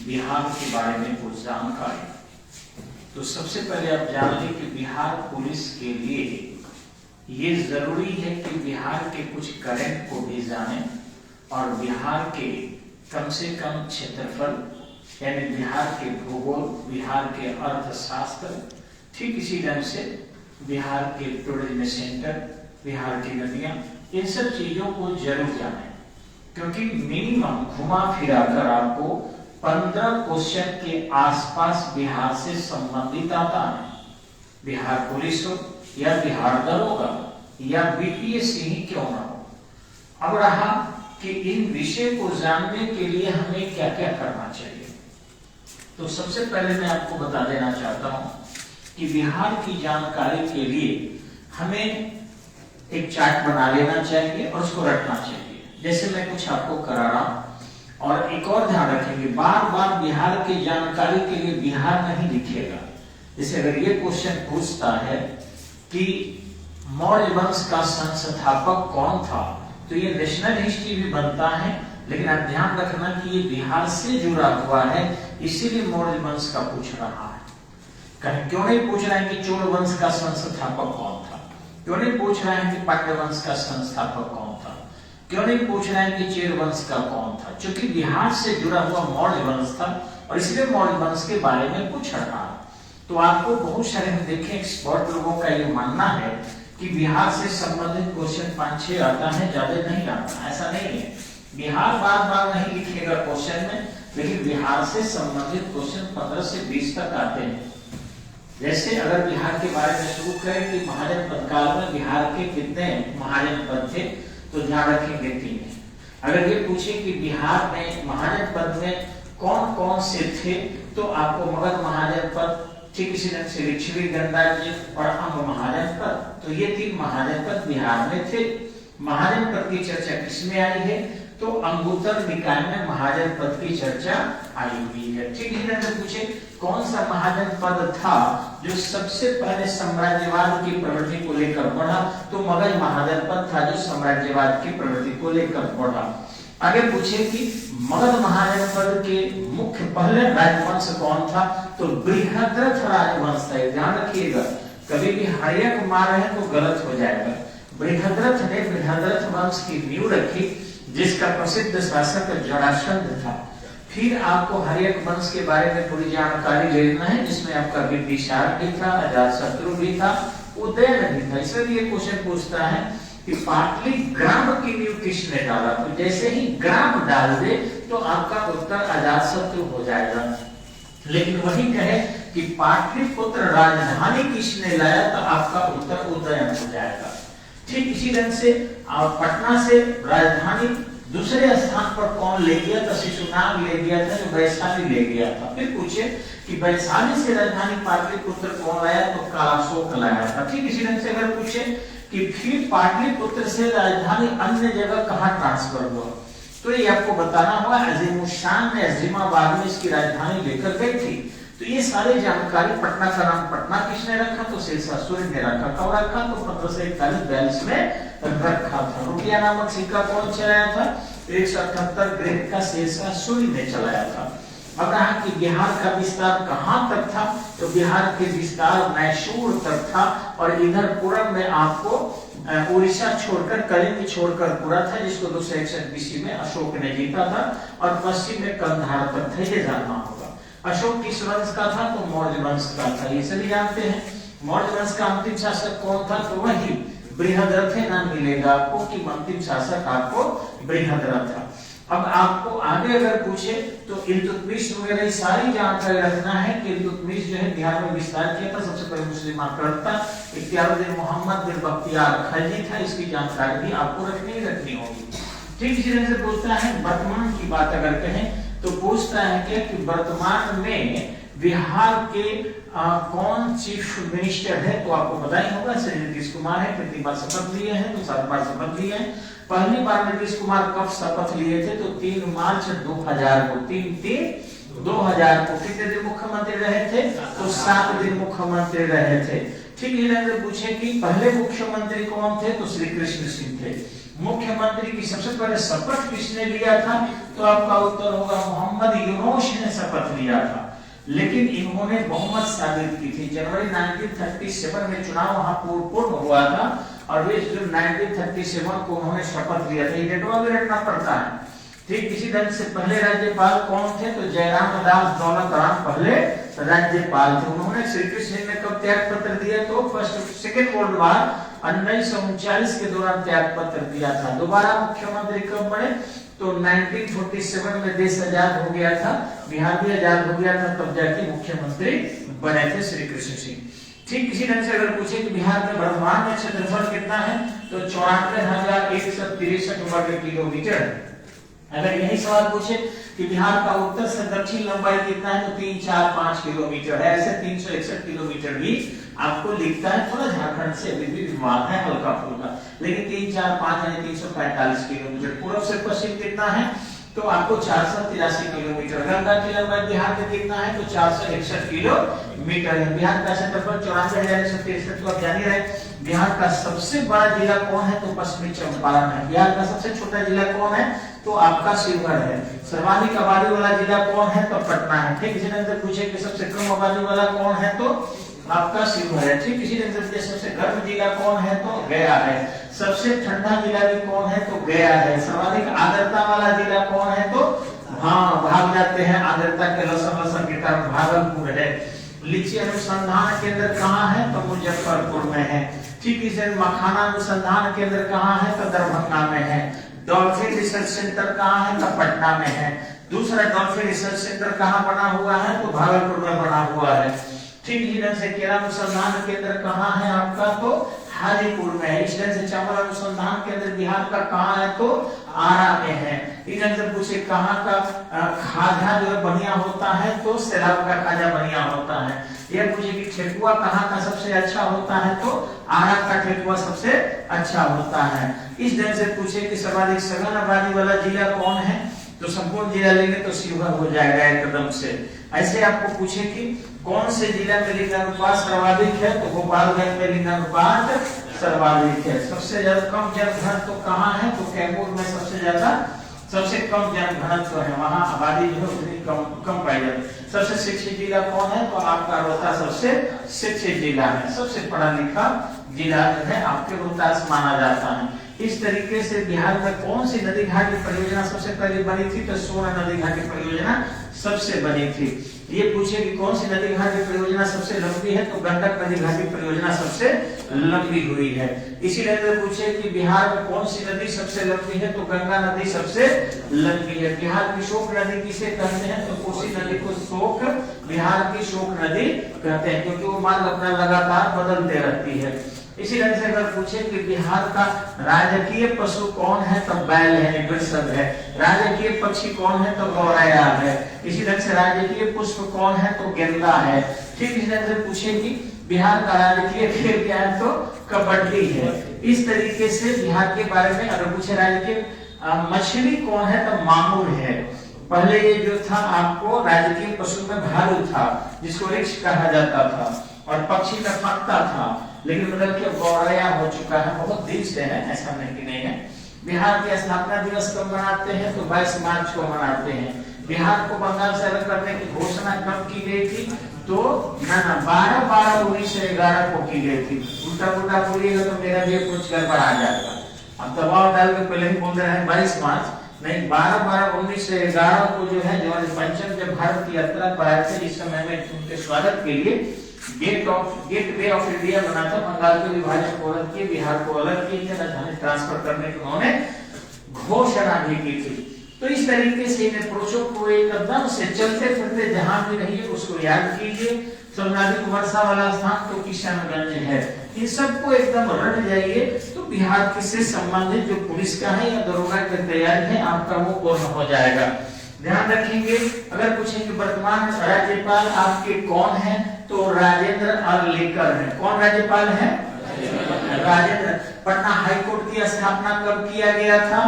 बिहार के बारे में कुछ जानकारी। तो सबसे पहले आप जान लें कि बिहार पुलिस के लिए ये जरूरी है कि बिहार के कुछ करंट को भी जानें और बिहार के कम से कम क्षेत्रफल यानी बिहार के भूगोल, बिहार के अर्थशास्त्र, ठीक इसी ढंग से बिहार के टूरिज्म सेंटर, बिहार की नदियां, इन सब चीजों को जरूर जानें क्योंकि मिनिमम घुमा फिरा कर आपको 15 क्वेश्चन के आसपास बिहार से संबंधित आता है। बिहार पुलिस हो या बिहार दरोगा या बीपीएससी ही क्यों ना हो। अब रहा कि इन विषय को जानने के लिए हमें क्या क्या करना चाहिए। तो सबसे पहले मैं आपको बता देना चाहता हूं कि बिहार की जानकारी के लिए हमें एक चार्ट बना लेना चाहिए और उसको रखना चाहिए। जैसे मैं कुछ आपको करा रहा हूं और एक और ध्यान रखेंगे, बार बार बिहार की जानकारी के लिए बिहार नहीं लिखिएगा। जैसे अगर ये क्वेश्चन पूछता है कि मौर्य वंश का संस्थापक कौन था, तो ये नेशनल हिस्ट्री भी बनता है, लेकिन आप ध्यान रखना कि ये बिहार से जुड़ा हुआ है, इसीलिए मौर्य वंश का पूछ रहा है। कहीं क्यों नहीं पूछ रहा है कि चोल वंश का संस्थापक कौन था, क्यों नहीं पूछ रहा है कि पांड्य वंश का संस्थापक कौन था, क्यों नहीं पूछ रहा है कि चेर वंश का कौन था, क्योंकि बिहार से जुड़ा हुआ मौर्य वंश था और इसलिए मौर्य वंश के बारे में पूछ रहा है। तो आपको बहुत सारे हम देखें एक्सपर्ट लोगों का ये मानना है कि बिहार से संबंधित क्वेश्चन 5-6 आता है, ज्यादा नहीं आता। ऐसा नहीं है, बिहार बार बार नहीं लिखिएगा क्वेश्चन में, लेकिन बिहार से संबंधित क्वेश्चन 15 से 20 तक आते हैं। जैसे अगर बिहार के बारे में शुरू करें कि महाजनपद काल में बिहार के कितने महाजनपद थे, तो ध्यान रखेंगे 3। अगर ये पूछे कि बिहार में महाजनपद में कौन कौन से थे, तो आपको मगध महाजनपद, ठीक इसी ढंग से लिच्छवी गणराज्य और अंग महाजनपद, तो ये 3 महाजनपद बिहार में थे। महाजनपद की चर्चा किसमें आई है, तो अंगुत्तर निकाय में महाजनपद की चर्चा आई हुई है। ठीक इसी ढंग से पूछे कौन सा महाजनपद था जो सबसे पहले साम्राज्यवाद की प्रवृत्ति को लेकर बढ़ा, तो मगध महाजनपद था जो साम्राज्यवाद की प्रवृत्ति को लेकर बढ़ा। आगे पूछे कि मगध महाजनपद के मुख्य पहले राजवंश कौन था, तो बृहद्रथ राजवंश था। ध्यान रखिएगा, कभी भी हड़िया को मार रहे हैं तो गलत हो जाएगा। बृहद्रथ ने बृहद्रथ वंश की नींव रखी, जिसका प्रसिद्ध शासक जरासंध था। फिर आपको हर्यक वंश के बारे में पूरी जानकारी लेना है, जिसमें आपका बिंबिसार भी था, अजातशत्रु भी था, उदयन भी था। इसलिए क्वेश्चन पूछता है कि पाटली ग्राम की नींव किसने डाला, तो जैसे ही ग्राम डाल दे तो आपका उत्तर अजातशत्रु हो जाएगा। लेकिन वही कहे कि पाटलिपुत्र राजधानी किसने लाया, तो आपका उत्तर उदयन हो जाएगा। ठीक इसी ढंग से पटना से राजधानी दूसरे स्थान पर कौन ले गया, तो शिशुनाग ले गया था, जो वैशाली ले गया था। फिर पूछे कि वैशाली से राजधानी पाटलिपुत्र कौन लाया, तो कालाशोक लाया था। ठीक इसी ढंग से अगर पूछे कि फिर पाटलिपुत्र से राजधानी अन्य जगह कहां ट्रांसफर हुआ, तो ये आपको बताना होगा। अजीमुशान ने अजीमाबाद में इसकी राजधानी लेकर गई थी। तो ये सारी जानकारी, पटना का नाम पटना किसने रखा, तो शेषासुर ने रखा। कब रखा, तो 1541-42 में रखा था। रुपया नामक सिक्का कौन चलाया था, 178 ग्रेड का शेषासुर ने चलाया था। अब रहा कि बिहार का विस्तार कहां तक था, तो बिहार के विस्तार मैसूर तक था और इधर पूरब में आपको उड़ीसा छोड़कर, कलिंग छोड़कर पूरा था, जिसको 261 बीसी में अशोक ने जीता था, और पश्चिम में कंधार तक था। ये जानना होगा। अशोक किस वंश का था, तो मौर्य वंश का था। ये सभी जानते हैं। मौर्य वंश का अंतिम शासक कौन था, तो वही बृहद्रथ नाम मिलेगा आपको कि अंतिम शासक आपको बृहद्रथ था। अब आपको आगे अगर पूछे तो इल्तुतमिश वगैरह सारी जानकारी रखना है कि इल्तुतमिश जो है बिहार में विस्तार किया था। सबसे पहले मुस्लिम आक्रांता इख्तियारुद्दीन मोहम्मद बिन बख्तियार खलजी था। इसकी जानकारी भी आपको रखनी होगी। ठीक इसी तरह से पूछता है वर्तमान की बात अगर कहें, तो पूछता है क्या कि वर्तमान में बिहार के कौन चीफ मिनिस्टर है, तो आपको पता ही होगा श्री नीतीश कुमार है। कितनी बार शपथ लिए हैं, तो 7 बार शपथ लिए हैं। पहली बार नीतीश कुमार कब शपथ लिए थे, तो 3 मार्च 2000 को। 3/3/2000 को कितने दिन मुख्यमंत्री रहे थे, तो 7 दिन मुख्यमंत्री रहे थे। ठीक इधर पूछे कि पहले मुख्यमंत्री कौन थे, तो श्री कृष्ण सिंह थे। मुख्यमंत्री की सबसे पहले शपथ किसने लिया था? तो आपका उत्तर होगा मोहम्मद यूनूस ने शपथ लिया था। लेकिन इन्होंने बहुमत साबित की थी। जनवरी 1937 में चुनाव वहां पूर्ण हुआ था और वे 1937 को उन्होंने शपथ लिया था। ये डेटवा भी रखना पड़ता है। ठीक इसी ढंग से पहले राज्यपाल कौन थे? तो जयराम दास दौलत राम पहले राज्यपाल थे। उन्होंने श्री कृष्ण ने कब त्याग पत्र दिया? तो सेकेंड वर्ल्ड वार 1939 के दौरान त्याग पत्र दिया था। दोबारा मुख्यमंत्री कब बने? तो 1947 में देश आजाद हो गया था, बिहार भी आजाद हो गया था, तब जाके मुख्यमंत्री बने थे श्री कृष्ण सिंह। ठीक इसी ढंग से अगर पूछे कि बिहार में वर्तमान में क्षेत्रफल कितना है? तो 94,163 वर्ग किलोमीटर। अगर यही सवाल पूछे कि बिहार का उत्तर से दक्षिण लंबाई कितना है? तो 345 किलोमीटर है। ऐसे 361 किलोमीटर भी आपको लिखता है। थोड़ा झारखंड से अभी भी विवाद है हल्का फुल्का, लेकिन 345 यानी 345 किलोमीटर। पूर्व से पश्चिम कितना है? तो आपको 483 किलोमीटर। गंगा की लंबाई बिहार में कितना है? तो 461 किलोमीटर है। बिहार का क्षेत्रफल 94,163। तो आप जान ही रहे बिहार का सबसे बड़ा जिला कौन है? तो पश्चिमी चंपारण है। बिहार का सबसे छोटा जिला कौन है? तो आपका शिवहर है। सर्वाधिक आबादी वाला जिला कौन है? तो पटना है। ठीक इसी ढंग से पूछे कि सबसे कम आबादी वाला कौन है? तो आपका शिवहर है। ठीक इसी ढंग से सबसे गर्म जिला कौन है? तो गया है। सबसे ठंडा जिला भी कौन है? तो गया है। सर्वाधिक आर्द्रता वाला जिला कौन है? तो भाग जाते हैं आर्द्रता के लसम के कारण भागलपुर है। लीची अनुसंधान केंद्र कहाँ है? तो मुजफ्फरपुर में है। ठीक इसे मखाना अनुसंधान केंद्र कहाँ है? तो दरभंगा में है। डॉल्फिन रिसर्च सेंटर कहाँ है? तो पटना में है। दूसरा डॉल्फिन रिसर्च सेंटर कहाँ बना हुआ है? तो भागलपुर में बना हुआ है। ठीक इसी ढंग से केला अनुसंधान केंद्र कहाँ है आपका? तो हाजीपुर में है। इस ढंग से चावल अनुसंधान केंद्र बिहार का कहाँ है? तो आरा में है। इस ढंग से पूछे कहाँ का खाजा जो बढ़िया होता है? तो सैलाब का खाजा बढ़िया होता है। यह पूछे कि ठेकुआ कहाँ का सबसे अच्छा होता है? तो आरा का ठेकुआ सबसे अच्छा होता है। इस ढंग से पूछे कि सर्वाधिक सघन आबादी वाला जिला कौन है? तो संपूर्ण जिला लेंगे तो शिवहर हो जाएगा एकदम से। ऐसे आपको पूछे कि कौन से जिला में लिंगानुपात सर्वाधिक है? तो गोपालगंज में लिंगानुपात सर्वाधिक है। सबसे ज्यादा कम जनघनत्व तो कहाँ है? तो कैमूर में सबसे कम जनघनत्व है। वहां आबादी जो है उतनी कम पाई जाती है। सबसे शिक्षित जिला कौन है? तो आपका रोहतास सबसे शिक्षित जिला है। सबसे पढ़ा लिखा जिला जो है आपके रोहतास माना जाता है। इस तरीके से बिहार में कौन सी नदी घाटी परियोजना सबसे पहले बनी थी? तो सोन नदी घाटी परियोजना सबसे बनी थी। ये पूछे कि कौन सी नदी घाटी परियोजना सबसे लंबी है? तो गंडक नदी घाटी परियोजना सबसे लंबी हुई है। इसी तरह पूछे कि बिहार में कौन सी नदी सबसे लंबी है? तो गंगा नदी सबसे लंबी है। बिहार की शोक नदी किसे कहते हैं? तो कोसी नदी को शोक, बिहार की शोक नदी कहते हैं, क्योंकि वो मार्ग अपना लगातार बदलते रहती है। इसी तरह से अगर पूछे कि बिहार का राजकीय पशु कौन है? तो बैल है, वृषभ है। राजकीय पक्षी कौन है? तो गौरैया है। इसी तरह से राजकीय पुष्प कौन है? तो गेंदा है। ठीक इसी तरह से पूछे कि बिहार का राजकीय खेल क्या है? तो कबड्डी है। इस तरीके से बिहार के बारे में अगर पूछे राजकीय मछली कौन है? तो मांगुर है। पहले ये जो था आपको राजकीय पशु में भालू था, जिसको रिक्ष कहा जाता था, और पक्षी में पक्का था, लेकिन बदल के गौरैया हो चुका है। बहुत दिन से है, ऐसा नहीं है। बिहार के स्थापना दिवस कब मनाते हैं? तो 22 मार्च को मनाते हैं। बिहार को बंगाल से अलग करने की घोषणा कब की गई थी? तो 12/12/1911 को की गई थी। उल्टा बोलिएगा तो मेरा भी कुछ गड़बड़ आ जाएगा। अब दबाव डाल के पहले ही बोल रहे हैं 22 मार्च, नहीं 12/12/1911 को जो है जॉर्ज पंचम जब भारत की यात्रा पर आए थे, इस समय में उनके स्वागत के लिए गेटवे ऑफ इंडिया बना था। बंगाल के विभाजन को अलग किए, बिहार को अलग किए, राजधानी ट्रांसफर करने की उन्होंने घोषणा भी की थी। तो इस तरीके से इन अप्रोचों को एकदम से चलते फिरते जहां भी रहिए उसको याद कीजिए। सर्वाधिक वर्षा वाला स्थान तो किशनगंज है। इन सबको एकदम रट जाइए तो बिहार के से संबंधित जो पुलिस का है या दरोगा की तैयारी है आपका वो पूर्ण हो जाएगा। ध्यान रखेंगे। अगर पूछेंगे वर्तमान राज्यपाल आपके कौन है? तो राजेंद्र अरलेकर है। कौन राज्यपाल है? राजेंद्र। पटना हाईकोर्ट की स्थापना कब किया गया था?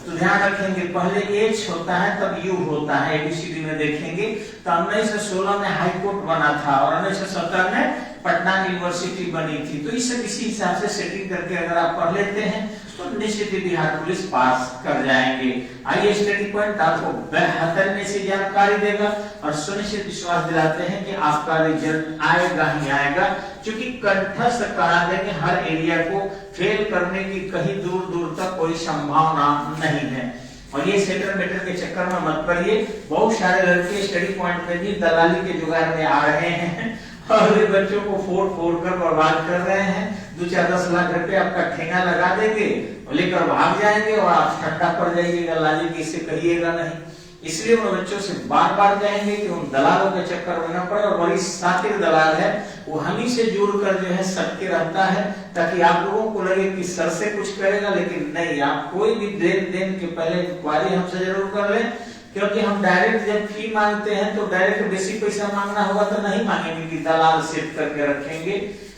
तो ध्यान रखेंगे पहले एच होता है तब यू होता है। एबीसीडी में देखेंगे तो 1916 में हाईकोर्ट बना था और 1917 में पटना यूनिवर्सिटी बनी थी। तो इस इसी हिसाब से सेटिंग करके अगर आप पढ़ लेते हैं तो निश्चित ही बिहार पुलिस पास कर जाएंगे। आइए स्टडी पॉइंट आपको बेहतर से जानकारी देगा और सुनिश्चित विश्वास दिलाते हैं कि आपका रिजल्ट आएगा ही आएगा, क्योंकि कंठस्थ करा देंगे। हर एरिया को फेल करने की कहीं दूर दूर तक कोई संभावना नहीं है। और ये सेटर मेटर के चक्कर में मत पड़िए। बहुत सारे लड़के स्टडी पॉइंट में भी दलाली के जुगाड़ में आ रहे हैं और ये बच्चों को फोड़ कर बर्बाद कर रहे हैं। 2-4-10 लाख रुपए आपका ठेंगा लगा देंगे और लेकर भाग जाएंगे और आप ठंडा पड़ जाइएगा, लाली किससे कहिएगा नहीं। इसलिए उन बच्चों से बार बार कहेंगे कि उन दलालों के चक्कर में न पड़े। और बड़ी शातिर दलाल है, वो हम ही से जुड़कर जो है सबके रहता है, ताकि आप लोगों को लगे कि सर से कुछ करेगा, लेकिन नहीं। आप कोई भी लेन देन के पहले इंक्वायरी हमसे जरूर कर लें, क्योंकि हम डायरेक्ट जब फी मांगते हैं तो डायरेक्ट बेसिक पैसा मांगना होगा तो नहीं मांगेंगे कि दलाल सेट करके रखेंगे।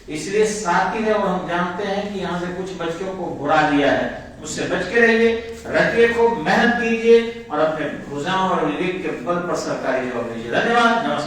इसलिए शातिर है और हम जानते हैं कि यहाँ से कुछ बच्चों को भुला दिया है, उससे बच के रहिए। रखिए को मेहनत कीजिए और अपने भुजाओं और विवेक के बल पर सरकारी जॉब लीजिए। धन्यवाद, नमस्कार।